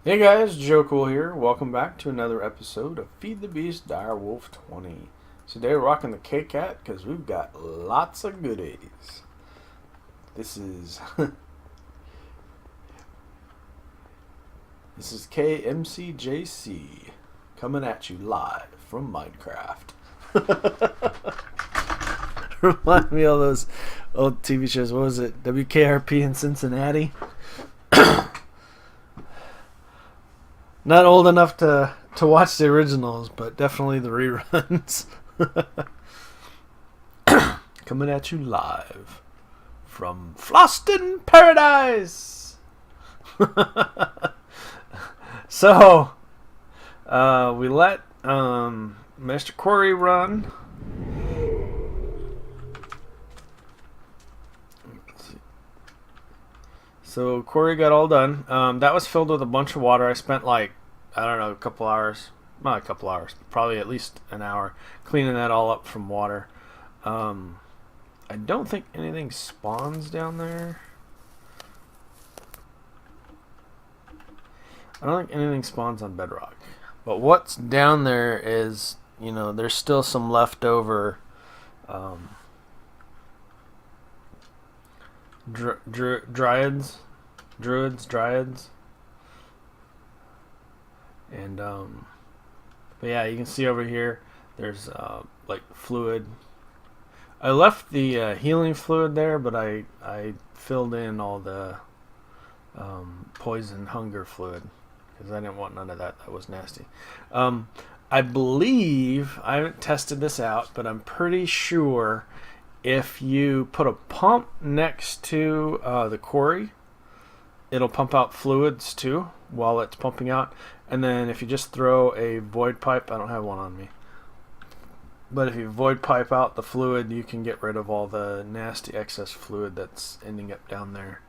Hey guys, Joe Cool here. Welcome back to another episode of Feed the Beast Direwolf20. Today we're rocking the K-Cat because we've got lots of goodies. This is this is KMCJC coming at you live from Minecraft. Remind me of those old TV shows. What was it? WKRP in Cincinnati. Not old enough to watch the originals, but definitely the reruns. Coming at you live from Floston Paradise. So, we let Mr. Quarry run. So Quarry got all done. That was filled with a bunch of water. I spent like, I don't know, a couple hours. Not a couple hours, probably at least an hour cleaning that all up from water. I don't think anything spawns down there. I don't think anything spawns on bedrock. But what's down there is, there's still some leftover dryads, druids, and but yeah, you can see over here there's like fluid. I left the healing fluid there, but I filled in all the poison hunger fluid because I didn't want none of that. That was nasty. I believe, I haven't tested this out, but I'm pretty sure if you put a pump next to the quarry, it'll pump out fluids too while it's pumping out. And then if you just throw a void pipe, I don't have one on me, but if you void pipe out the fluid, you can get rid of all the nasty excess fluid that's ending up down there.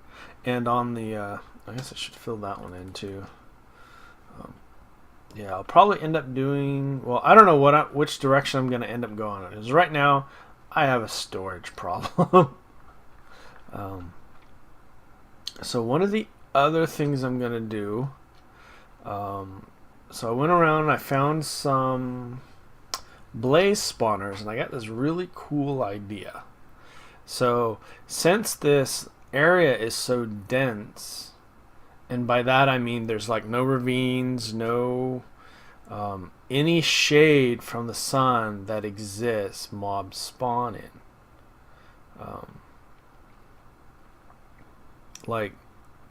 And on the, I guess I should fill that one in too. Yeah, I'll probably end up doing, well, I don't know which direction I'm going to end up going. Because right now, I have a storage problem. So one of the other things I'm going to do, so I went around and I found some blaze spawners, and I got this really cool idea. So since this area is so dense, and by that I mean there's like no ravines, no any shade from the sun that exists, mobs spawn in. Like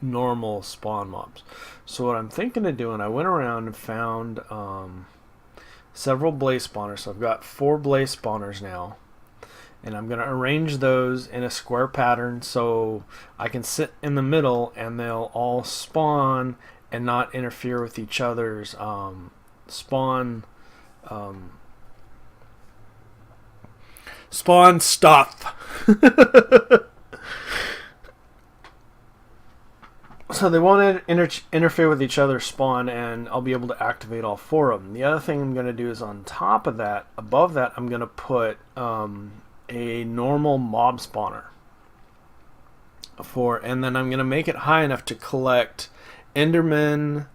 normal spawn mobs. So what I'm thinking of doing, I went around and found several blaze spawners. So I've got 4 blaze spawners now, and I'm going to arrange those in a square pattern so I can sit in the middle and they'll all spawn and not interfere with each other's spawn stuff. So they won't interfere with each other's spawn, and I'll be able to activate all 4 of them. The other thing I'm going to do is on top of that, above that, I'm going to put a normal mob spawner and then I'm going to make it high enough to collect Endermen.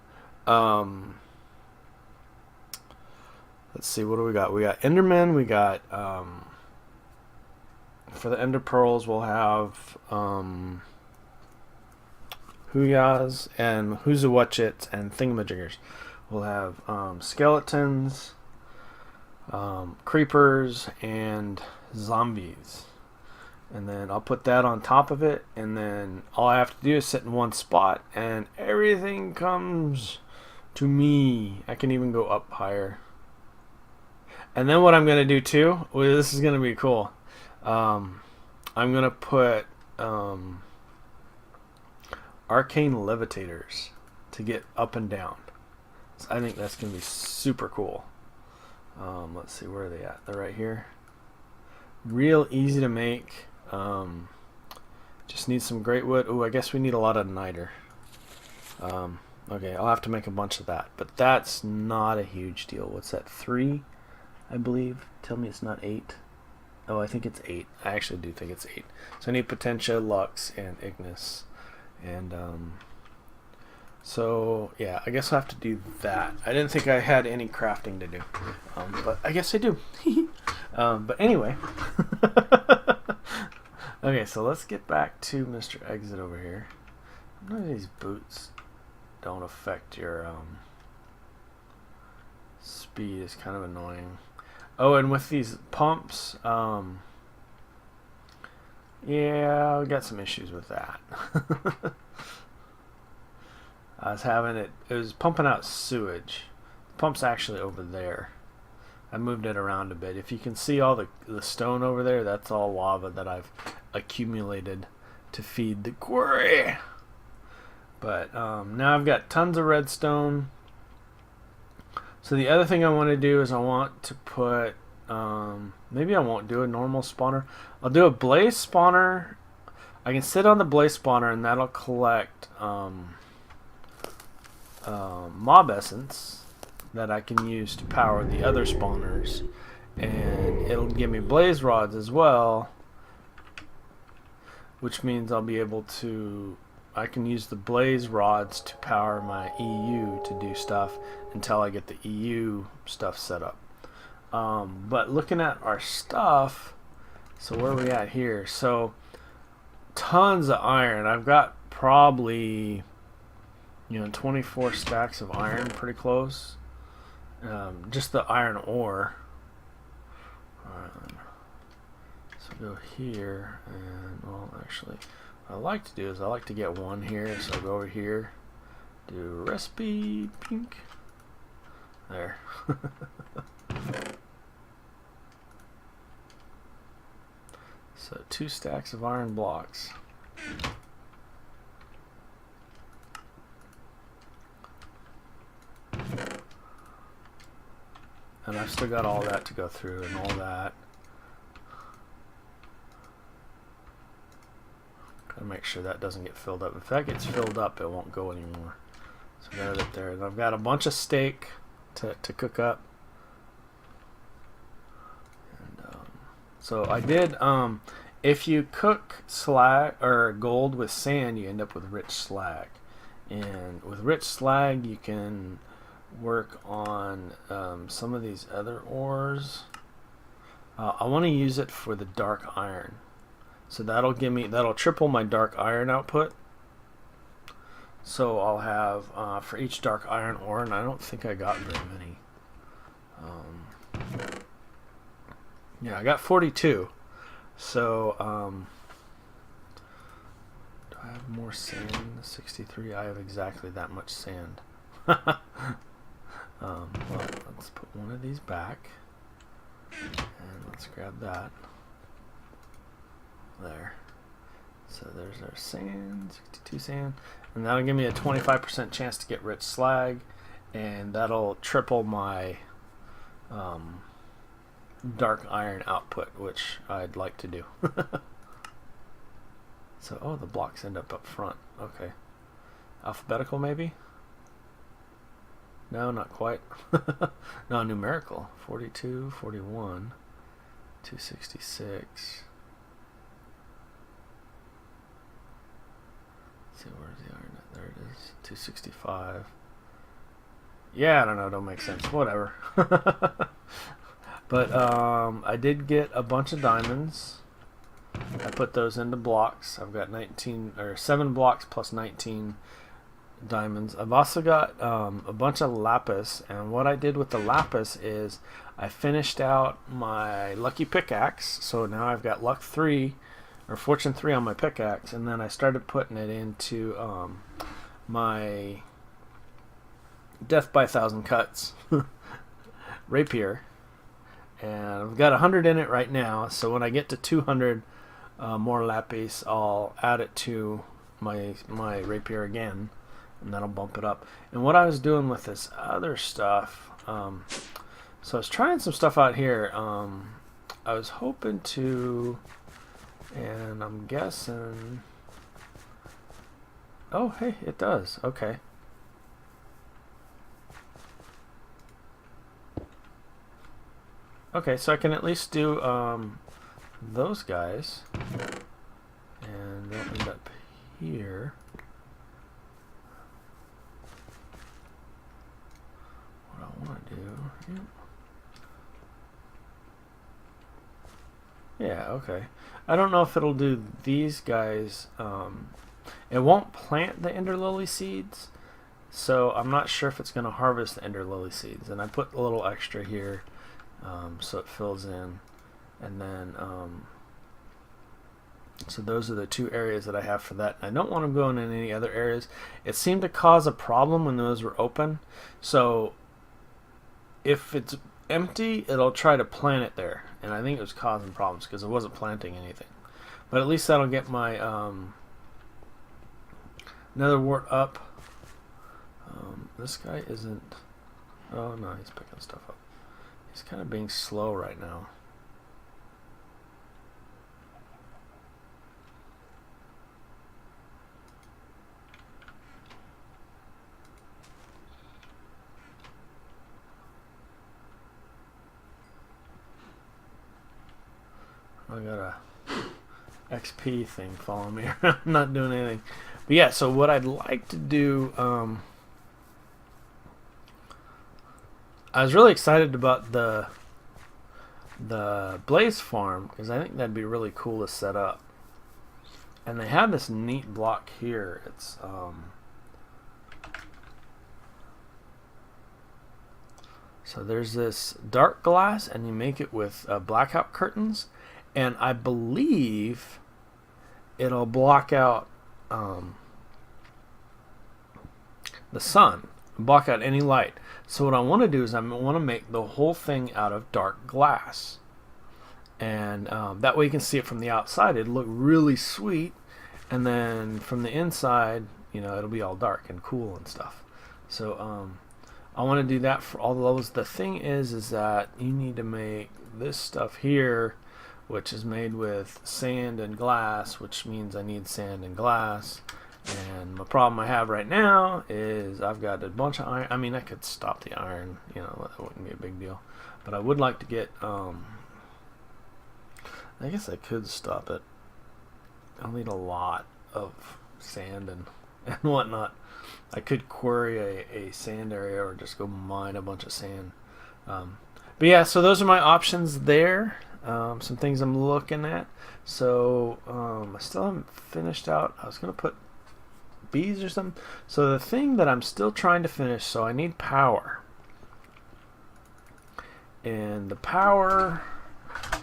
Let's see, what do we got? We got Endermen, we got for the Ender Pearls we'll have Huyas and Huzuwatchits and Thingamajiggers. We'll have skeletons, creepers, and zombies. And then I'll put that on top of it, and then all I have to do is sit in one spot and everything comes to me. I can even go up higher. And then what I'm going to do too, well, this is going to be cool. I'm going to put arcane levitators to get up and down. So I think that's going to be super cool. Let's see, where are they at? They're right here. Real easy to make. Just need some great wood. Ooh, I guess we need a lot of niter. Okay, I'll have to make a bunch of that, but that's not a huge deal. What's that, 3, I believe? Tell me it's not 8. Oh, I think it's 8. I actually do think it's 8. So I need Potentia, Lux, and Ignis. And So yeah, I guess I'll have to do that. I didn't think I had any crafting to do, but I guess I do. But anyway, okay, so let's get back to Mr. Exit over here. None of these boots don't affect your speed. Is kind of annoying. Oh, and with these pumps, yeah, I got some issues with that. I was having it was pumping out sewage. The pump's actually over there. I moved it around a bit. If you can see all the stone over there, that's all lava that I've accumulated to feed the quarry. But now I've got tons of redstone. So the other thing I want to do is I want to put, maybe I won't do a normal spawner. I'll do a blaze spawner. I can sit on the blaze spawner and that'll collect mob essence that I can use to power the other spawners, and it'll give me blaze rods as well, which means I'll be able to, I can use the blaze rods to power my EU to do stuff until I get the EU stuff set up. But looking at our stuff, so where are we at here? So tons of iron. I've got probably 24 stacks of iron, pretty close. Just the iron ore. So go here, and well, actually, what I like to do is I like to get one here. So I'll go over here, do recipe pink. There. So 2 stacks of iron blocks. And I've still got all that to go through and all that. Gotta make sure that doesn't get filled up. If that gets filled up, it won't go anymore. So I got it up there. And I've got a bunch of steak to cook up. And, so I did, if you cook slag or gold with sand, you end up with rich slag. And with rich slag, you can work on some of these other ores. I want to use it for the dark iron, so that'll triple my dark iron output. So I'll have for each dark iron ore, and I don't think I got very many. Yeah, I got 42. So do I have more sand? 63. I have exactly that much sand. Well, let's put one of these back, and let's grab that. There. So there's our sand, 62 sand, and that'll give me a 25% chance to get rich slag, and that'll triple my dark iron output, which I'd like to do. So, oh, the blocks end up front. Okay. Alphabetical, maybe? No, not quite. No, numerical. 42, 41, 266. Let's see, where's the iron at? There it is. 265. Yeah, I don't know. Don't make sense. Whatever. But I did get a bunch of diamonds. I put those into blocks. I've got 7 blocks plus 19 diamonds. I've also got a bunch of lapis, and what I did with the lapis is I finished out my lucky pickaxe, so now I've got luck 3 or fortune 3 on my pickaxe, and then I started putting it into my death by 1,000 cuts rapier, and I've got 100 in it right now, so when I get to 200 more lapis, I'll add it to my rapier again, and that'll bump it up. And what I was doing with this other stuff, so I was trying some stuff out here. I was hoping to, and I'm guessing, oh hey, it does. Okay. Okay, so I can at least do those guys, and they'll end up here. Yeah, okay. I don't know if it'll do these guys. It won't plant the ender lily seeds, so I'm not sure if it's going to harvest the ender lily seeds. And I put a little extra here so it fills in. And then, so those are the two areas that I have for that. I don't want them going in any other areas. It seemed to cause a problem when those were open. So if it's empty, it'll try to plant it there. And I think it was causing problems because it wasn't planting anything. But at least that'll get my nether wart up. This guy isn't... Oh no, he's picking stuff up. He's kind of being slow right now. I got a XP thing following me around, not doing anything. But yeah, so what I'd like to do, I was really excited about the Blaze farm because I think that'd be really cool to set up. And they have this neat block here. It's so there's this dark glass, and you make it with blackout curtains. And I believe it'll block out the sun, block out any light. So what I want to do is I want to make the whole thing out of dark glass. And that way you can see it from the outside. It'll look really sweet. And then from the inside, you know, it'll be all dark and cool and stuff. So I want to do that for all the levels. The thing is that you need to make this stuff here, which is made with sand and glass, which means I need sand and glass. And the problem I have right now is I've got a bunch of iron. I mean, I could stop the iron, you know, that wouldn't be a big deal. But I would like to get, I guess I could stop it. I'll need a lot of sand and whatnot. I could quarry a sand area or just go mine a bunch of sand. But yeah, so those are my options there. Some things I'm looking at. So I still haven't finished out. I was going to put bees or something. So the thing that I'm still trying to finish, so I need power. And the power,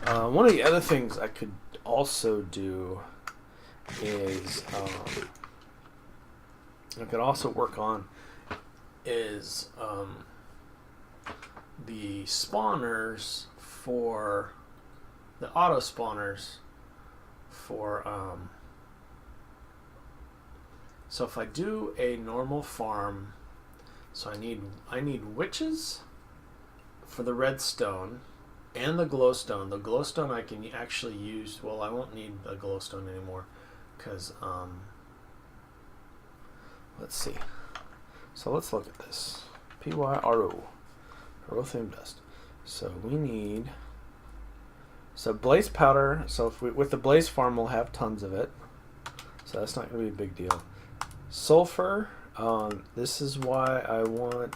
one of the other things I could also do is, I could also work on is the spawners for the auto spawners for so if I do a normal farm, so I need witches for the redstone and the glowstone. The glowstone I can actually use, well, I won't need a glowstone anymore because let's see. So let's look at this. PYRO, Erythium dust. So we need, so blaze powder. So if we, with the blaze farm, we'll have tons of it. So that's not going to be a big deal. Sulfur. This is why I wanted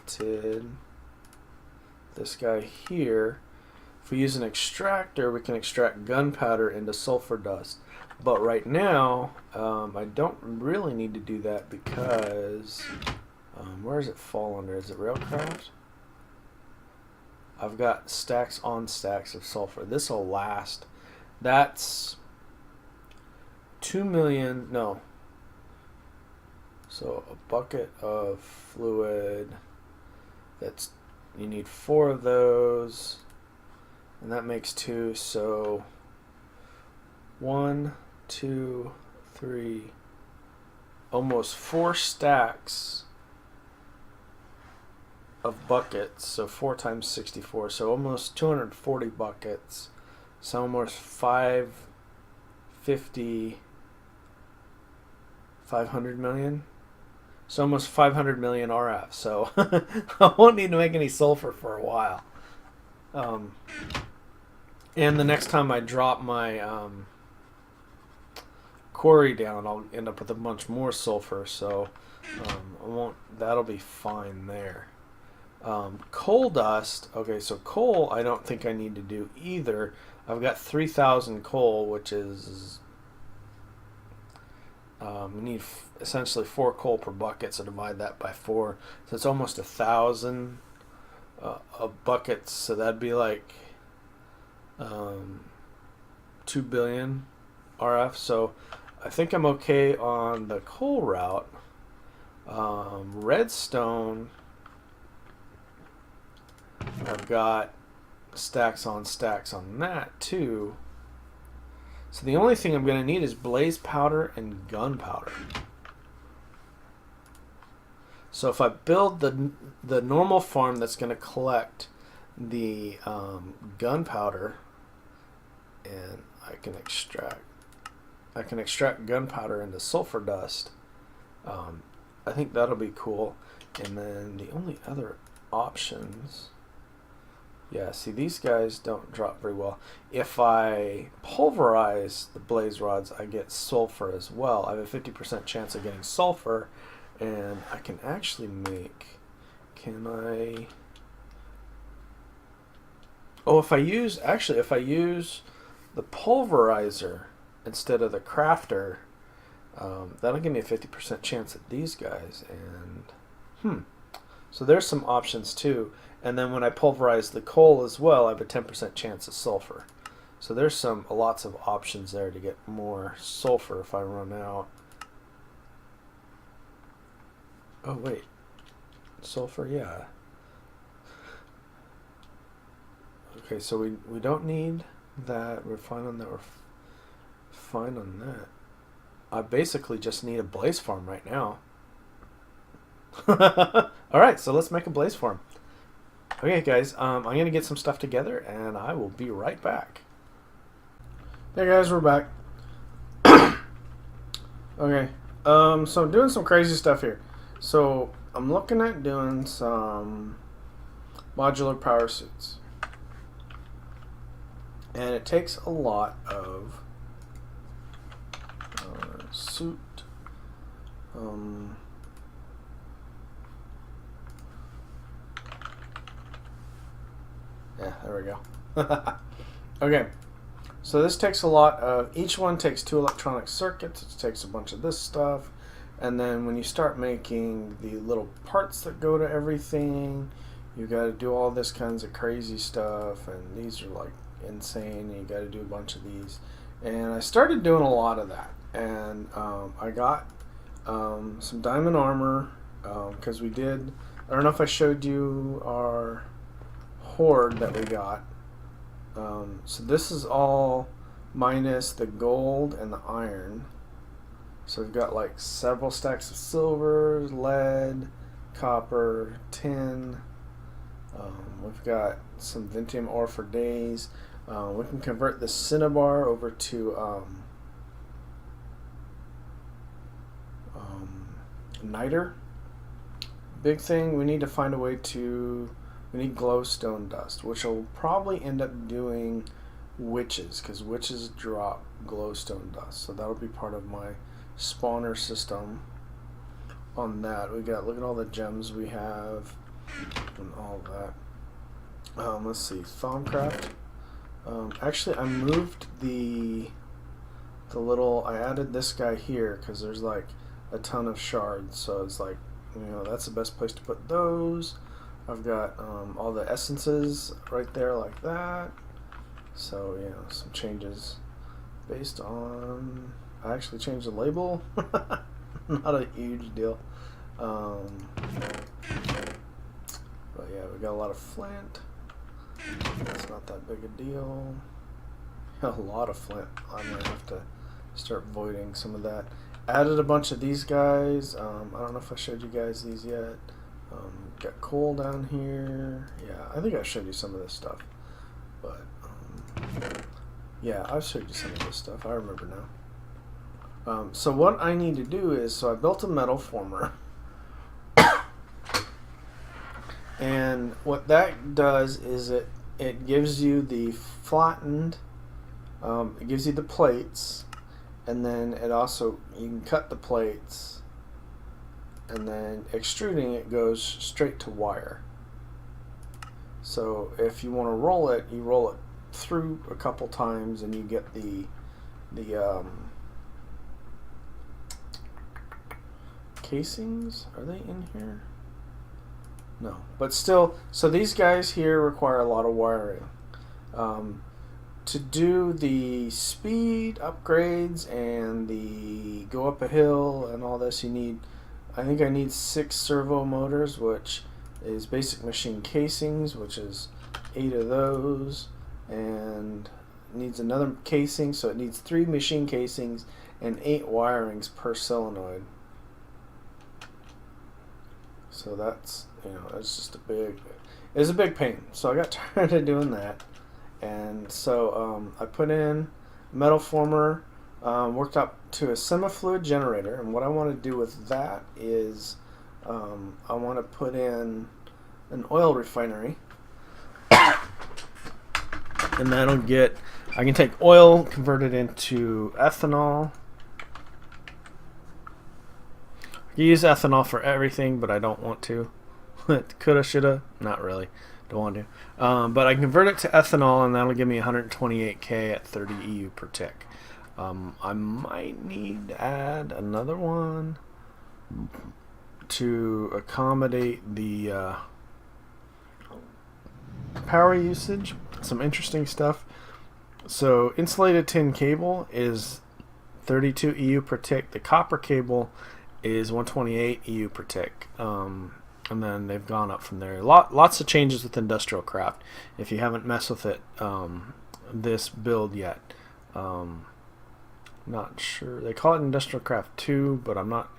this guy here. If we use an extractor, we can extract gunpowder into sulfur dust. But right now, I don't really need to do that because where does it fall under? Is it railcraft? I've got stacks on stacks of sulfur. This will last. That's 2 million. No. So a bucket of fluid. That's, you need 4 of those, and that makes 2. So 1, 2, 3, almost 4 stacks of buckets. So 4 times 64, so almost 240 buckets. So almost 550, 500 million. So almost 500 million RF. So I won't need to make any sulfur for a while. And the next time I drop my quarry down, I'll end up with a bunch more sulfur. So I won't. That'll be fine there. Coal dust. Okay, so coal I don't think I need to do either. I've got 3,000 coal, which is we need essentially 4 coal per bucket, so divide that by 4. So it's almost 1,000 of buckets. So that'd be like 2 billion RF. So I think I'm okay on the coal route. Redstone, I've got stacks on that too. So the only thing I'm going to need is blaze powder and gunpowder. So if I build the normal farm that's going to collect the gunpowder, and I can extract gunpowder into sulfur dust. I think that'll be cool. And then the only other options, yeah, see, these guys don't drop very well. If I pulverize the blaze rods, I get sulfur as well. I have a 50% chance of getting sulfur, and I can actually make, if I use the pulverizer instead of the crafter, that'll give me a 50% chance at these guys. And so there's some options too. And then when I pulverize the coal as well, I have a 10% chance of sulfur. So there's lots of options there to get more sulfur if I run out. Oh wait, sulfur, yeah. Okay, so we don't need that. We're fine on that. We're fine on that. I basically just need a blaze farm right now. Alright, so let's make a blaze farm. Okay guys, I'm going to get some stuff together and I will be right back. Hey guys, we're back. Okay, so I'm doing some crazy stuff here. So I'm looking at doing some modular power suits. And it takes a lot of suit. Yeah, there we go. Okay, so this takes a lot of, each one takes 2 electronic circuits. It takes a bunch of this stuff. And then when you start making the little parts that go to everything, you got to do all this kinds of crazy stuff. And these are like insane. You got to do a bunch of these. And I started doing a lot of that. And I got some diamond armor because we did, I don't know if I showed you our horde that we got. So this is all minus the gold and the iron. So we've got like several stacks of silver, lead, copper, tin. We've got some Vintium ore for days. We can convert the cinnabar over to niter. Big thing, we need to find a way to, we need glowstone dust, which will probably end up doing witches, because witches drop glowstone dust. So that'll be part of my spawner system on that. We got, look at all the gems we have and all that. Let's see, Thaumcraft. Actually, I moved the little, I added this guy here because there's like a ton of shards, so it's like, you know, that's the best place to put those. I've got all the essences right there like that. So, you know, some changes based on, I actually changed the label. Not a huge deal. But yeah, we got a lot of flint. That's not that big a deal. A lot of flint. I might have to start voiding some of that. Added a bunch of these guys. I don't know if I showed you guys these yet. Got coal down here. Yeah, I think I showed you some of this stuff. But yeah, I've showed you some of this stuff. I remember now. So what I need to do is, so I built a metal former. And what that does is it gives you the flattened, it gives you the plates, and then it also, you can cut the plates, and then extruding it goes straight to wire. So if you want to roll it, you roll it through a couple times, and you get the casings. Are they in here? No, but still. So these guys here require a lot of wiring. To do the speed upgrades and the go up a hill and all this, you need, I think I need 6 servo motors, which is basic machine casings, which is 8 of those, and needs another casing, so it needs 3 machine casings and 8 wirings per solenoid. So that's, it's just it's a big pain. So I got tired of doing that. And so I put in metal former, worked up to a semi-fluid generator, and what I want to do with that is I want to put in an oil refinery, and that'll get, I can take oil, convert it into ethanol. I can use ethanol for everything, but I don't want to. Coulda, shoulda, not really. Don't want to. But I convert it to ethanol, and that'll give me 128 K at 30 EU per tick. I might need to add another one to accommodate the power usage. Some interesting stuff. So insulated tin cable is 32 EU per tick. The copper cable is 128 EU per tick. And then they've gone up from there. Lots of changes with industrial craft. If you haven't messed with it, this build yet, not sure. They call it Industrial Craft 2, but I'm not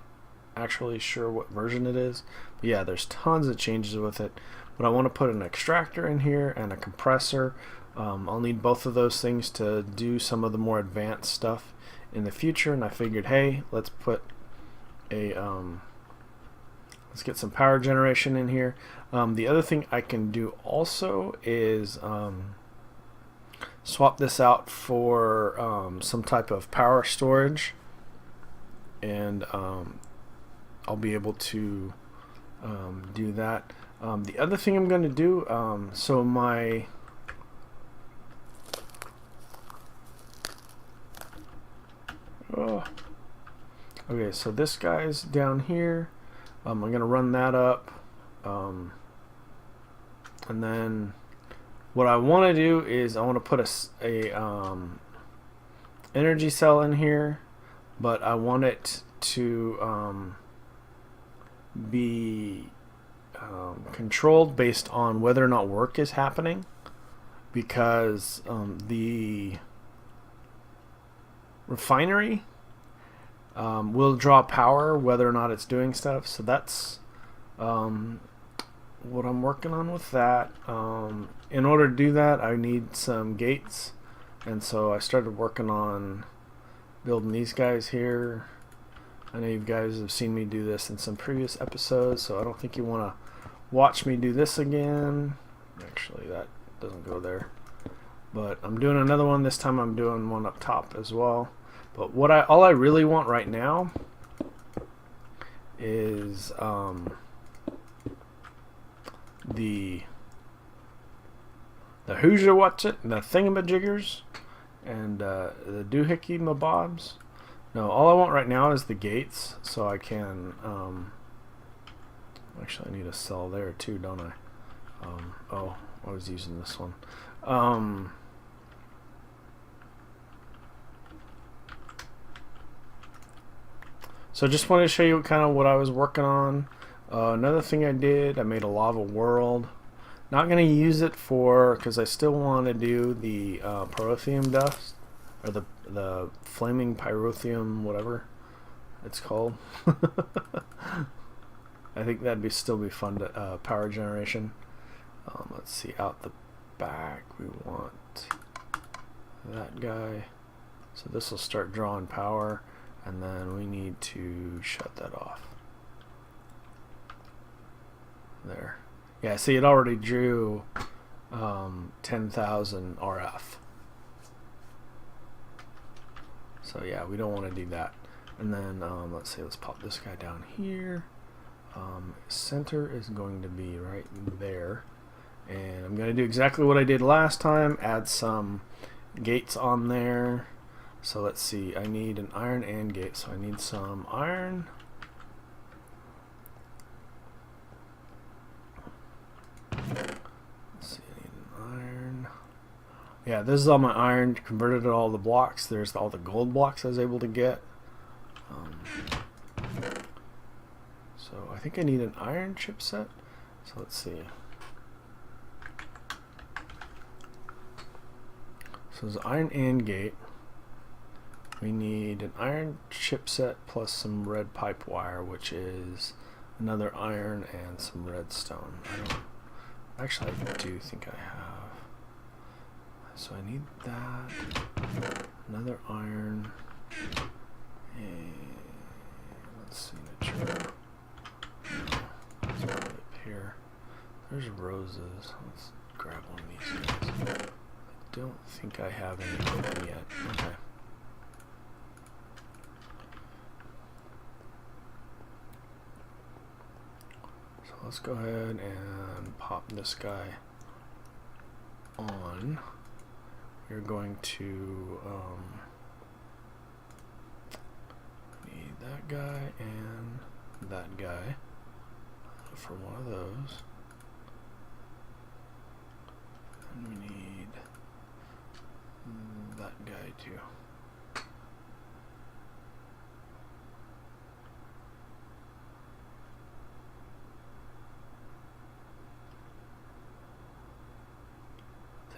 actually sure what version it is. But yeah, there's tons of changes with it. But I want to put an extractor in here and a compressor. I'll need both of those things to do some of the more advanced stuff in the future. And I figured, hey, let's put a let's get some power generation in here. The other thing I can do also is swap this out for some type of power storage, and I'll be able to do that. The other thing I'm going to do, so my okay, so this guy's down here. I'm going to run that up, and then what I want to do is I want to put a energy cell in here, but I want it to be controlled based on whether or not work is happening, because the refinery will draw power whether or not it's doing stuff. So that's what I'm working on with that. In order to do that, I need some gates, and so I started working on building these guys here. I know you guys have seen me do this in some previous episodes, so I don't think you want to watch me do this again. Actually, that doesn't go there, but I'm doing another one. This time I'm doing one up top as well. But all I really want right now is the Hoosier what's it, the thingamajiggers, and the doohickey mabobs. No, all I want right now is the gates, so I can actually I need a cell there too, don't I? Oh, I was using this one. So just wanted to show you kind of what I was working on. Another thing I did, I made a lava world. Not going to use it because I still want to do the pyrotheum dust, or the flaming pyrotheum, whatever it's called. I think that'd still be fun to power generation. Let's see, out the back we want that guy. So this will start drawing power. And then we need to shut that off. There. Yeah, see, it already drew 10,000 RF. So yeah, we don't want to do that. And then let's see, let's pop this guy down here. Center is going to be right there. And I'm going to do exactly what I did last time, add some gates on there. So let's see, I need an iron and gate, so I need some iron. Let's see, I need an iron. Yeah, this is all my iron, converted to all the blocks. There's all the gold blocks I was able to get. So I think I need an iron chipset. So let's see. So there's iron and gate. We need an iron chipset plus some red pipe wire, which is another iron and some redstone. Actually, I do think I have. So I need that. Another iron. And let's see, nature. Let's put it up here. There's roses. Let's grab one of these guys. I don't think I have any open yet. Okay. So let's go ahead and pop this guy on. You're going to need that guy and that guy for one of those. And we need that guy too.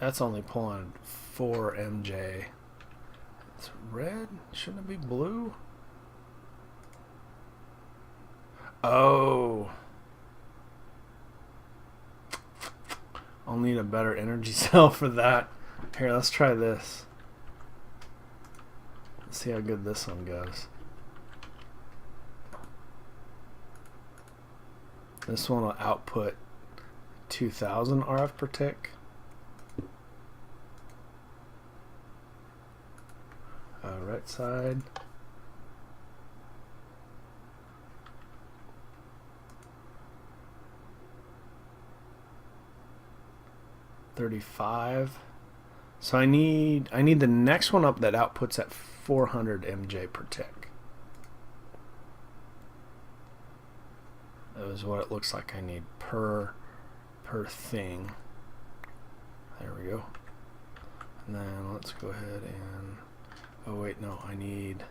That's only pulling 4 MJ. It's red? Shouldn't it be blue? Oh. I'll need a better energy cell for that. Here, let's try this. Let's see how good this one goes. This one will output 2000 RF per tick. Right side. $35. So I need the next one up that outputs at 400 MJ per tick. That is what it looks like I need per thing. There we go. And then let's go ahead and, oh wait, no, I need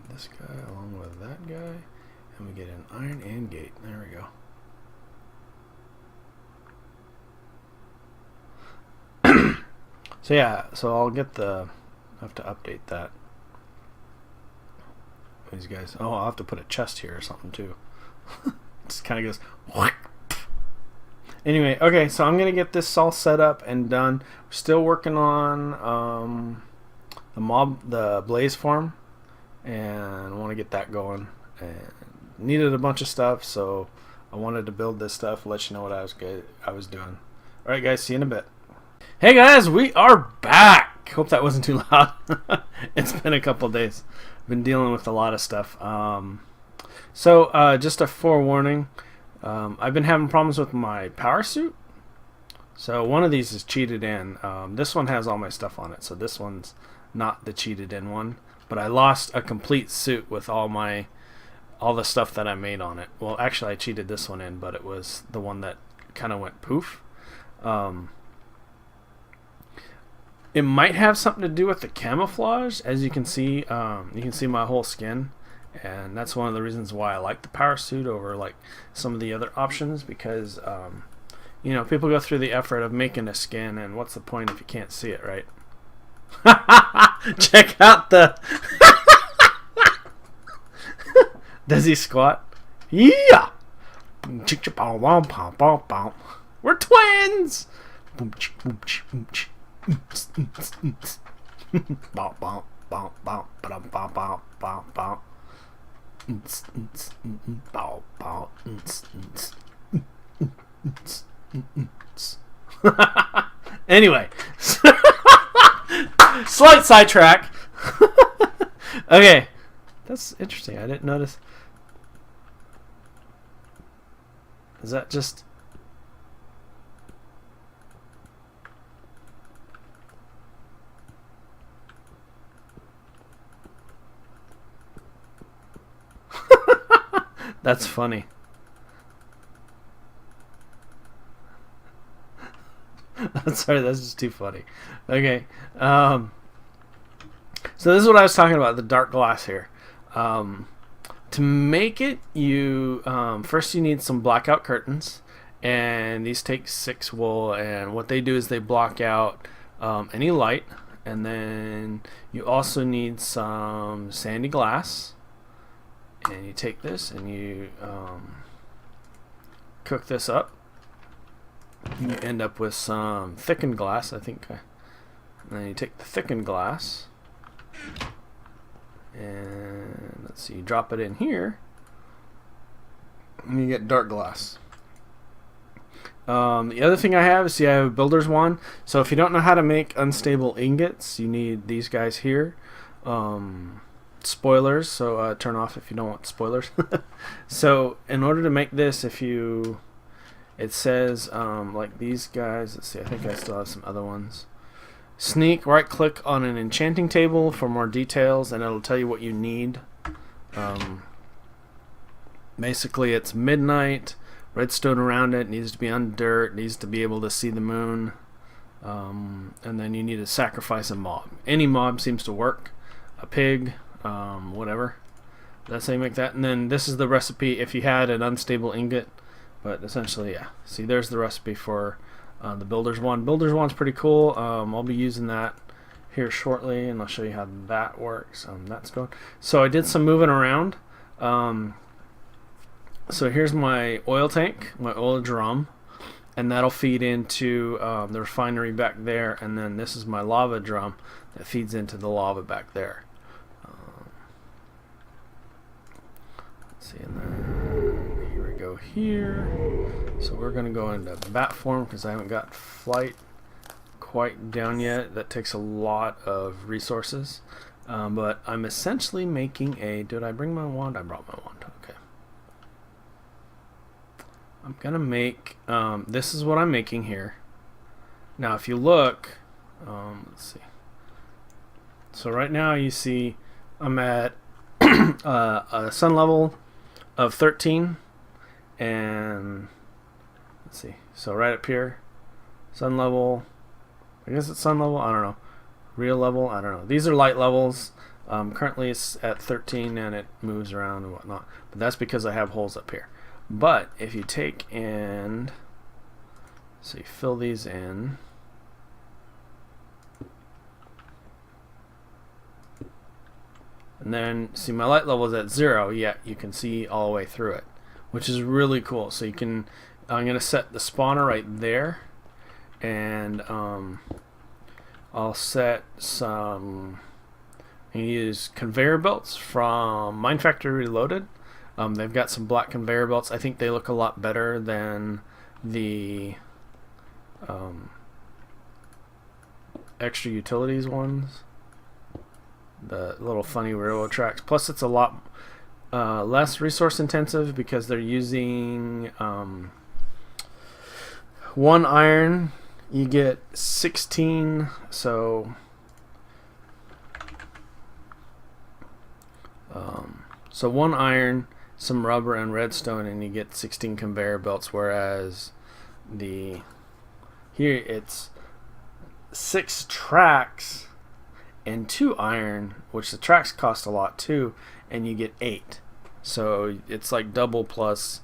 this guy along with that guy, and we get an iron and gate. There we go. So yeah, so I'll get I have to update that. These guys, oh, I'll have to put a chest here or something too. Just kind of goes. Anyway, okay, so I'm gonna get this all set up and done. We're still working on the blaze farm, and want to get that going. And needed a bunch of stuff, so I wanted to build this stuff, let you know what I was doing. All right, guys, see you in a bit. Hey guys, we are back. Hope that wasn't too loud. It's been a couple days. Been dealing with a lot of stuff. So just a forewarning. I've been having problems with my power suit. So one of these is cheated in. This one has all my stuff on it, so this one's not the cheated in one. But I lost a complete suit with all the stuff that I made on it. Well, actually I cheated this one in, but it was the one that kind of went poof. It might have something to do with the camouflage. As you can see my whole skin. And that's one of the reasons why I like the power suit over like some of the other options, because you know, people go through the effort of making a skin, and what's the point if you can't see it, right? Check out the does he squat? Yeah. We're twins. Anyway, slight sidetrack. Okay, that's interesting. I didn't notice. Is that just That's funny. Sorry, that's just too funny. Okay. So this is what I was talking about, the dark glass here. To make it, you first you need some blackout curtains, and these take 6 wool, and what they do is they block out any light. And then you also need some sandy glass, and you take this and you cook this up. You end up with some thickened glass, I think. And then you take the thickened glass, and let's see, you drop it in here, and you get dark glass. The other thing I have is, I have a builder's wand. So if you don't know how to make unstable ingots, you need these guys here. Spoilers, so turn off if you don't want spoilers. So in order to make this, it says like these guys. Let's see, I think I still have some other ones. Sneak, right click on an enchanting table for more details, and it'll tell you what you need. Basically it's midnight, redstone around it, needs to be on dirt, needs to be able to see the moon, and then you need to sacrifice a mob. Any mob seems to work. A pig, whatever. That's how you make that. And then this is the recipe if you had an unstable ingot. But essentially, yeah. See, there's the recipe for the builder's wand. Builder's wand's pretty cool. I'll be using that here shortly, and I'll show you how that works. That's going. So I did some moving around. So here's my oil tank, my oil drum, and that'll feed into the refinery back there. And then this is my lava drum that feeds into the lava back there. Let's see, and then here we go here. So we're going to go into bat form because I haven't got flight quite down yet. That takes a lot of resources. But I'm essentially making a... Did I bring my wand? I brought my wand. Okay. I'm going to make... this is what I'm making here. Now if you look... let's see. So right now you see I'm at a sun level of 13. And... Let's see. So right up here, sun level, I guess it's sun level, I don't know. Real level, I don't know. These are light levels. Currently it's at 13 and it moves around and whatnot. But that's because I have holes up here. But if you take and, so you fill these in. And then, see my light level is at 0, yet you can see all the way through it, which is really cool. So you can, I'm going to set the spawner right there, and I'll set some, I use conveyor belts from Mine Factory Reloaded. They've got some black conveyor belts. I think they look a lot better than the extra utilities ones, the little funny railroad tracks. Plus it's a lot less resource intensive because they're using 1 iron, you get 16, so so 1 iron, some rubber and redstone, and you get 16 conveyor belts, whereas the here it's 6 tracks and 2 iron, which the tracks cost a lot too, and you get 8. So it's like double plus.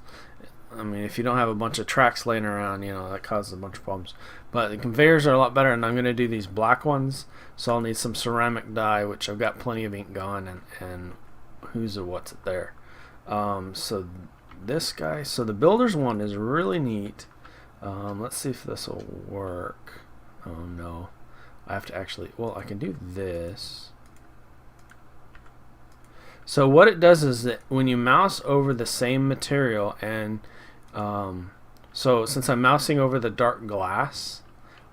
I mean, if you don't have a bunch of tracks laying around, you know, that causes a bunch of problems. But the conveyors are a lot better, and I'm going to do these black ones, so I'll need some ceramic dye, which I've got plenty of ink gone, and who's or what's it there. So this guy, so the builder's one is really neat. Let's see if this will work. Oh no, I have to actually, well, I can do this. So what it does is that when you mouse over the same material, and so since I'm mousing over the dark glass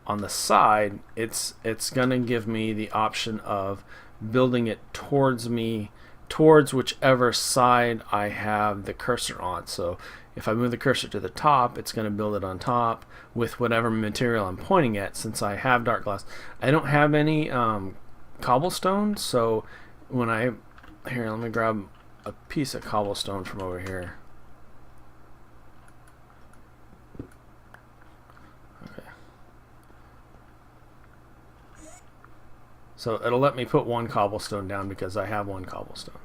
on the side, it's gonna give me the option of building it towards me, towards whichever side I have the cursor on. So if I move the cursor to the top, it's gonna build it on top with whatever material I'm pointing at. Since I have dark glass, I don't have any cobblestone, so when I, here, let me grab a piece of cobblestone from over here. So it'll let me put one cobblestone down because I have one cobblestone.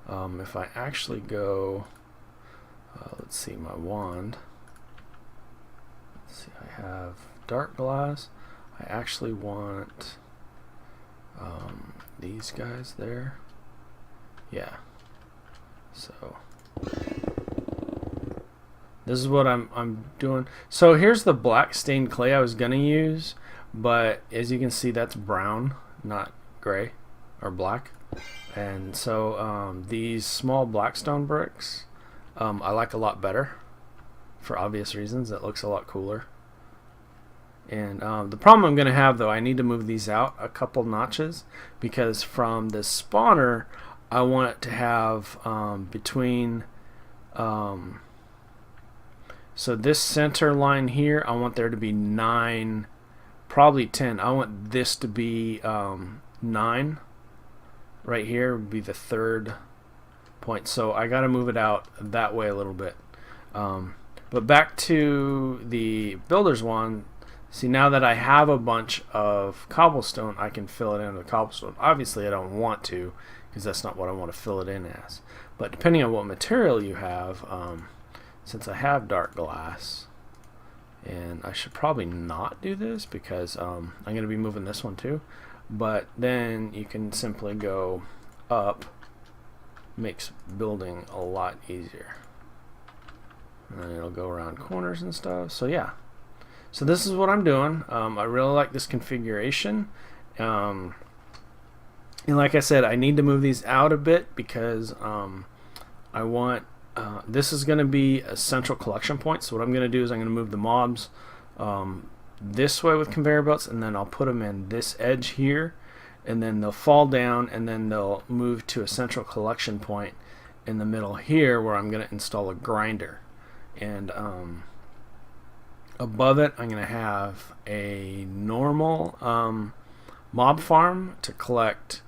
If I actually go, let's see, my wand. Let's see, I have dark glass. I actually want these guys there. Yeah. So this is what I'm doing. So here's the black stained clay I was gonna use, but as you can see, that's brown, not gray or black. And so these small blackstone bricks I like a lot better for obvious reasons. It looks a lot cooler. And the problem I'm going to have, though, I need to move these out a couple notches because from the spawner I want it to have between so this center line here, I want there to be 9, probably 10. I want this to be 9. Right here would be the third point, so I got to move it out that way a little bit. But back to the builder's wand. See, now that I have a bunch of cobblestone, I can fill it in with cobblestone. Obviously I don't want to, because that's not what I want to fill it in as. But depending on what material you have, since I have dark glass, and I should probably not do this because I'm going to be moving this one too. But then you can simply go up, makes building a lot easier. And then it'll go around corners and stuff. So yeah. So this is what I'm doing. I really like this configuration. And like I said, I need to move these out a bit because I want this is going to be a central collection point. So what I'm going to do is I'm going to move the mobs this way with conveyor belts, and then I'll put them in this edge here, and then they'll fall down, and then they'll move to a central collection point in the middle here where I'm going to install a grinder. And above it I'm going to have a normal mob farm to collect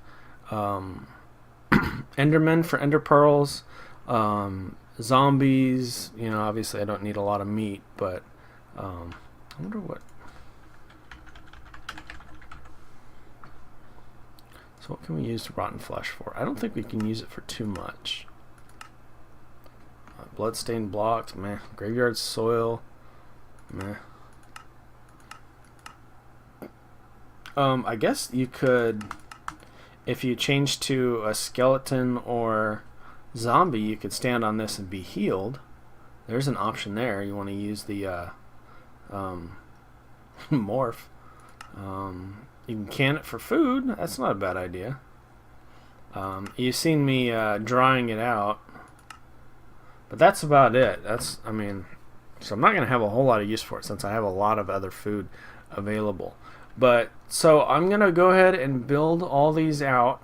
endermen for ender pearls, zombies. You know, obviously I don't need a lot of meat, but I wonder what. So what can we use rotten flesh for? I don't think we can use it for too much. Bloodstained blocks, meh. Graveyard soil, meh. I guess you could, if you change to a skeleton or zombie, you could stand on this and be healed. There's an option there. You want to use the morph. You can can it for food. That's not a bad idea. You've seen me drying it out, but that's about it. That's, I mean, so I'm not going to have a whole lot of use for it since I have a lot of other food available. But so I'm going to go ahead and build all these out,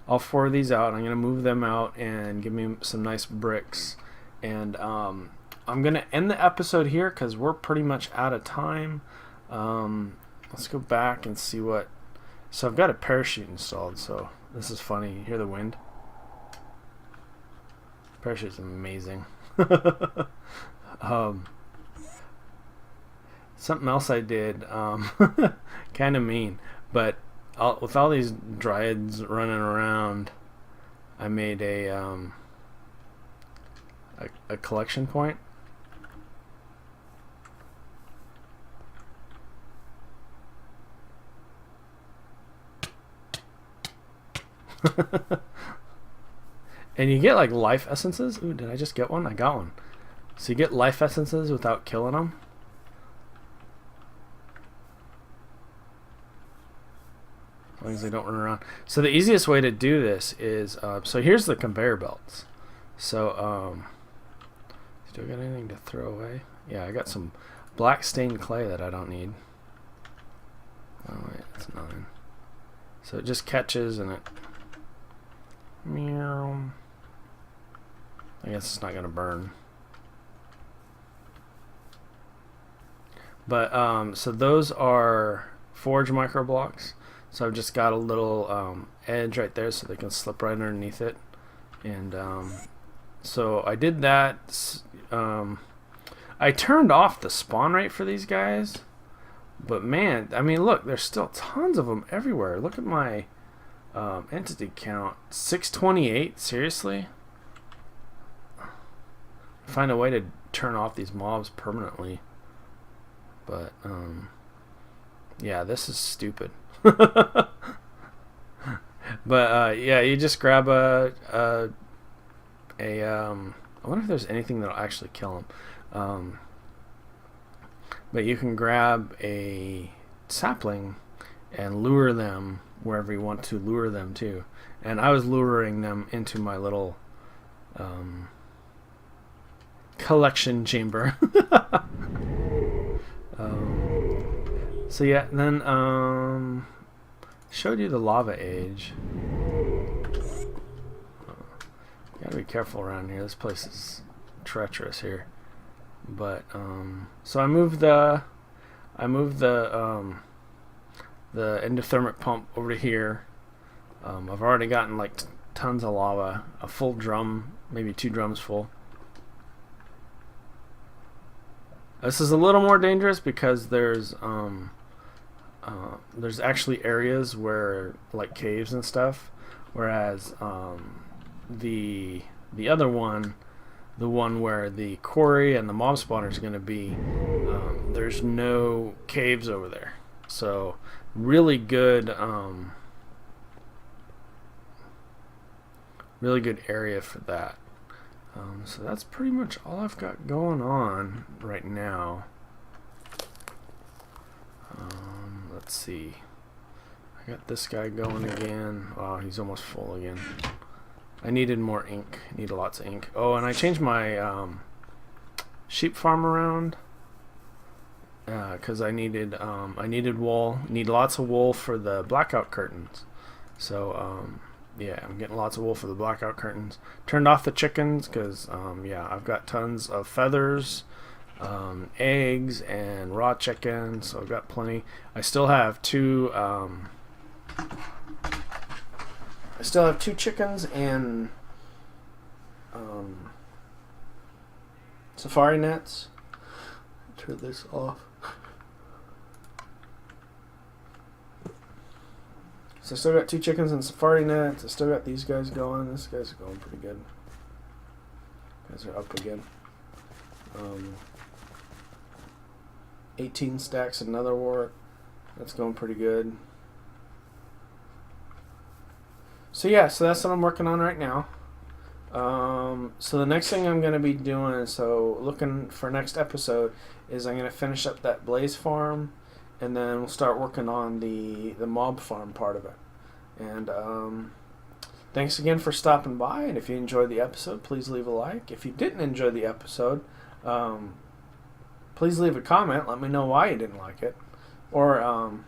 all 4 of these out. I'm going to move them out and give me some nice bricks. And I'm going to end the episode here because we're pretty much out of time. Let's go back and see what. So I've got a parachute installed, so this is funny. You hear the wind? Parachute's amazing. Something else I did, kind of mean, but with all these dryads running around, I made a collection point. And you get like life essences. Ooh, did I just get one? I got one. So you get life essences without killing them. As long as they don't run around. So the easiest way to do this is, so here's the conveyor belts. So, still got anything to throw away? Yeah, I got some black stained clay that I don't need. Oh wait, that's 9. So it just catches and it. Meow. I guess it's not gonna burn. But so those are forge micro blocks. So I've just got a little edge right there so they can slip right underneath it. And so I did that. I turned off the spawn rate for these guys, But man, I mean, look, there's still tons of them everywhere. Look at my entity count. 628. Seriously? Find a way to turn off these mobs permanently. But yeah, this is stupid. But yeah, you just grab I wonder if there's anything that'll actually kill them. But you can grab a sapling and lure them wherever you want to lure them to. And I was luring them into my little collection chamber. So yeah, and then showed you the lava age. Gotta be careful around here. This place is treacherous here. But so I moved the endothermic pump over to here. I've already gotten like tons of lava, a full drum, maybe 2 drums full. This is a little more dangerous because there's actually areas where like caves and stuff, whereas the other one, the one where the quarry and the mob spawner is going to be, there's no caves over there. So really good area for that. So that's pretty much all I've got going on right now. Let's see. I got this guy going again. Wow, he's almost full again. I needed more ink. Need lots of ink. Oh, and I changed my sheep farm around because I needed wool. Need lots of wool for the blackout curtains. So yeah, I'm getting lots of wool for the blackout curtains. Turned off the chickens because yeah, I've got tons of feathers, eggs, and raw chicken. So I've got plenty. I still have 2. I still have 2 chickens and safari nets. Turn this off. So I still got 2 chickens and safari nets. I still got these guys going. This guy's going pretty good. Guys are up again. 18 stacks of nether wart. That's going pretty good. So yeah, so that's what I'm working on right now. So the next thing I'm going to be doing, so looking for next episode, is I'm going to finish up that blaze farm, and then we'll start working on the mob farm part of it. And thanks again for stopping by, and if you enjoyed the episode, please leave a like. If you didn't enjoy the episode, please leave a comment. Let me know why you didn't like it. Or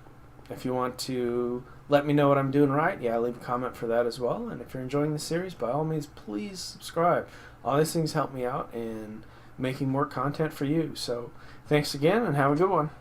if you want to let me know what I'm doing right, yeah, leave a comment for that as well. And if you're enjoying the series, by all means, please subscribe. All these things help me out in making more content for you. So thanks again, and have a good one.